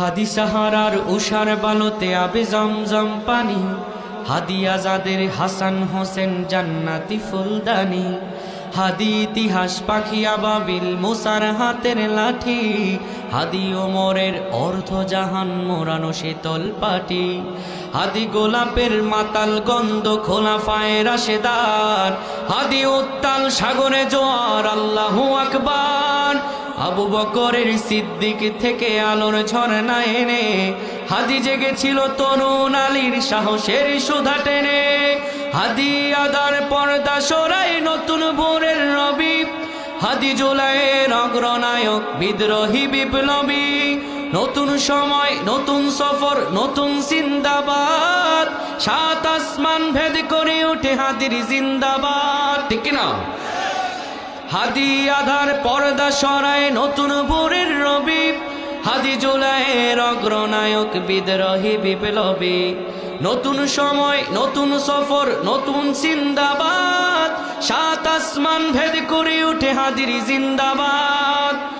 হাদি সাহারার উষার বালতে আবে জমজম পানি, হাদি আজাদের হাসান হোসেন জান্নাতি ফুলদানি। হাদি ইতিহাস পাখি আবাবিল মুসার হাতের লাঠি, হাদি ওমরের অর্ধ জাহান মোরানো শীতল পাটি। হাদি গোলাপের মাতাল গন্ধ খোলাফায়ে রাশেদার, হাদি উত্তাল সাগরে জোয়ার আল্লাহু আকবার। আবু বকরের সিদ্দিক থেকে আলোর ঝরনা এনে, হাদি জেগেছিল তরুণ আলীর সাহসের সুধা টেনে। হাদি আদার পর্দা সরাই নতুন ভোরের রবি, হাদি জুলাইয়ের অগ্রনায়ক বিদ্রোহী বিপ্লবী। নতুন সময় নতুন সফর নতুন জিন্দাবাদ, সাত আসমান ভেদ করে ওঠে হাদির জিন্দাবাদ। ঠিক না? হাদি আধার পর্দা সরায় নতুন ভোরের রবি, হাদি জুলাইয়ের অগ্রনায়ক বিদ্রোহী বিপ্লবী। নতুন সময় নতুন সফর নতুন জিন্দাবাদ, সাত আসমান ভেদ করে ওঠে হাদির জিন্দাবাদ।